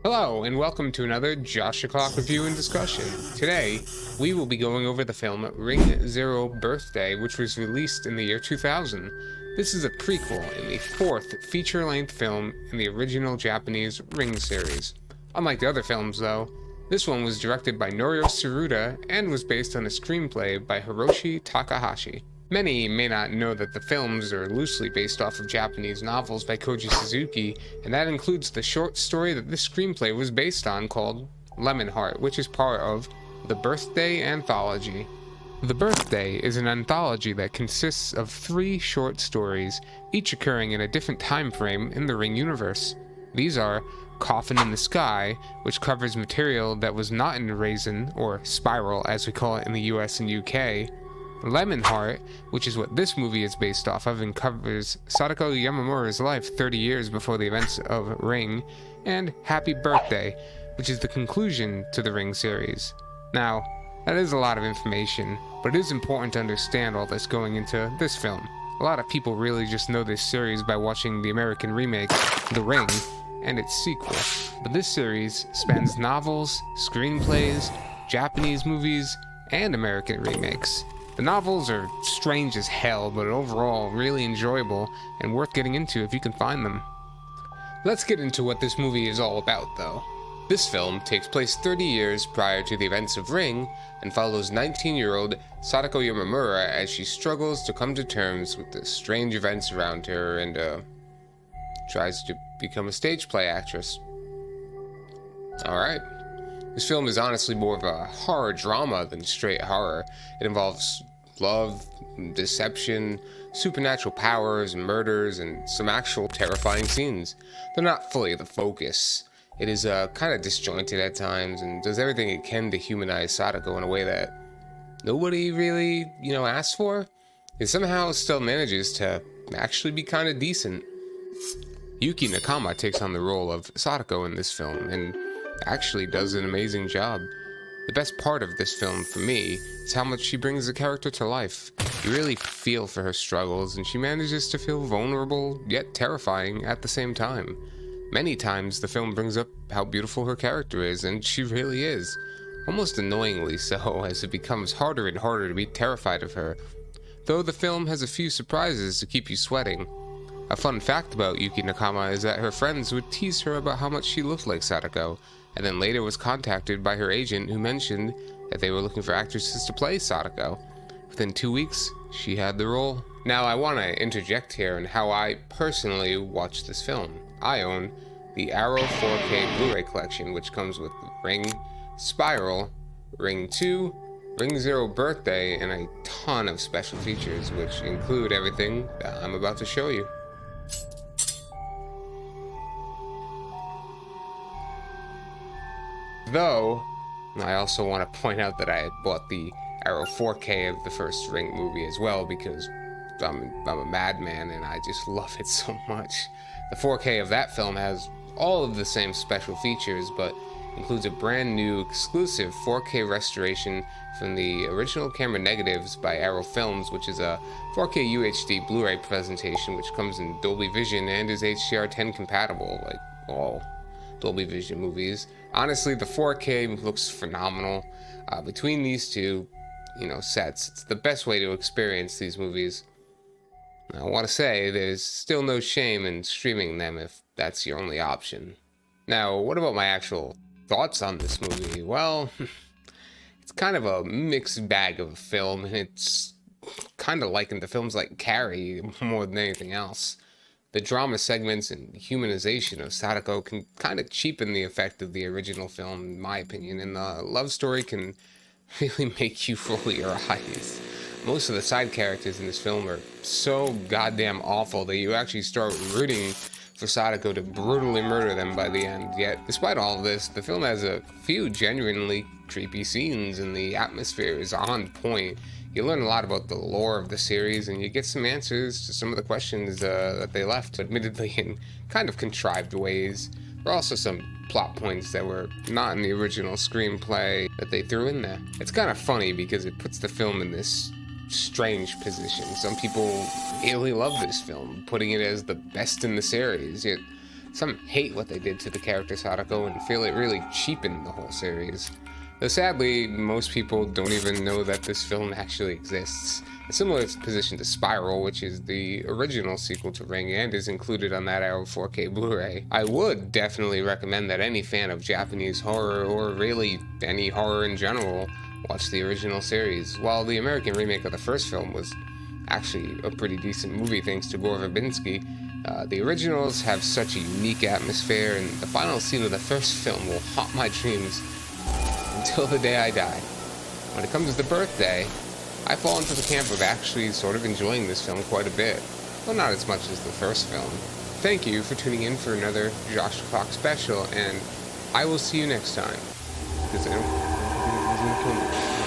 Hello, and welcome to another Josh O'Clock review and discussion. Today, we will be going over the film Ring Zero Birthday, which was released in the year 2000. This is a prequel and the fourth feature-length film in the original Japanese Ring series. Unlike the other films, though, this one was directed by Norio Tsuruta and was based on a screenplay by Hiroshi Takahashi. Many may not know that the films are loosely based off of Japanese novels by Koji Suzuki, and that includes the short story that this screenplay was based on called Lemon Heart, which is part of the Birthday Anthology. The Birthday is an anthology that consists of 3 short stories, each occurring in a different time frame in the Ring universe. These are Coffin in the Sky, which covers material that was not in Raisin, or Spiral as we call it in the US and UK, Lemon Heart, which is what this movie is based off of and covers Sadako Yamamura's life 30 years before the events of Ring, and Happy Birthday, which is the conclusion to the Ring series. Now, that is a lot of information, but it is important to understand all this going into this film. A lot of people really just know this series by watching the American remake, The Ring, and its sequel. But this series spans novels, screenplays, Japanese movies, and American remakes. The novels are strange as hell, but overall really enjoyable and worth getting into if you can find them. Let's get into what this movie is all about, though. This film takes place 30 years prior to the events of Ring and follows 19-year-old Sadako Yamamura as she struggles to come to terms with the strange events around her and tries to become a stage play actress. Alright. This film is honestly more of a horror drama than straight horror. It involves love, deception, supernatural powers, murders, and some actual terrifying scenes. They're not fully the focus. It is kind of disjointed at times and does everything it can to humanize Sadako in a way that nobody really, asked for. It somehow still manages to actually be kind of decent. Yukie Nakama takes on the role of Sadako in this film, and actually does an amazing job. The best part of this film for me is how much she brings the character to life. You really feel for her struggles, and she manages to feel vulnerable yet terrifying at the same time. Many times the film brings up how beautiful her character is, and she really is. Almost annoyingly so, as it becomes harder and harder to be terrified of her. Though the film has a few surprises to keep you sweating. A fun fact about Yukie Nakama is that her friends would tease her about how much she looked like Sadako, and then later was contacted by her agent who mentioned that they were looking for actresses to play Sadako. Within 2 weeks, she had the role. Now I want to interject here on how I personally watched this film. I own the Arrow 4K Blu-Ray Collection, which comes with Ring, Spiral, Ring 2, Ring Zero Birthday, and a ton of special features, which include everything that I'm about to show you. Though, I also want to point out that I had bought the Arrow 4K of the first Ring movie as well because I'm a madman and I just love it so much. The 4K of that film has all of the same special features, but includes a brand new exclusive 4K restoration from the original camera negatives by Arrow Films, which is a 4K UHD Blu-ray presentation which comes in Dolby Vision and is HDR10 compatible, like all Dolby Vision movies. Honestly, the 4K looks phenomenal. Between these two, sets, it's the best way to experience these movies. I want to say there's still no shame in streaming them if that's your only option. Now, what about my actual thoughts on this movie? Well, it's kind of a mixed bag of a film, and it's kind of likened to films like Carrie more than anything else. The drama segments and humanization of Sadako can kind of cheapen the effect of the original film, in my opinion, and the love story can really make you roll your eyes. Most of the side characters in this film are so goddamn awful that you actually start rooting for Sadako to brutally murder them by the end. Yet, despite all of this, the film has a few genuinely creepy scenes and the atmosphere is on point. You learn a lot about the lore of the series and you get some answers to some of the questions that they left, admittedly in kind of contrived ways. There are also some plot points that were not in the original screenplay that they threw in there. It's kind of funny because it puts the film in this strange position. Some people really love this film, putting it as the best in the series, yet Some hate what they did to the character Sadako and feel it really cheapened the whole series. Though sadly, most people don't even know that this film actually exists. A similar position to Spiral, which is the original sequel to Ring and is included on that Arrow 4K Blu-ray. I would definitely recommend that any fan of Japanese horror, or really any horror in general, watch the original series. While the American remake of the first film was actually a pretty decent movie thanks to Gore Verbinski, the originals have such a unique atmosphere, and the final scene of the first film will haunt my dreams until the day I die. When it comes to Birthday, I fall into the camp of actually sort of enjoying this film quite a bit, but not as much as the first film. Thank you for tuning in for another Josh Clock special, and I will see you next time. Because I don't kill me.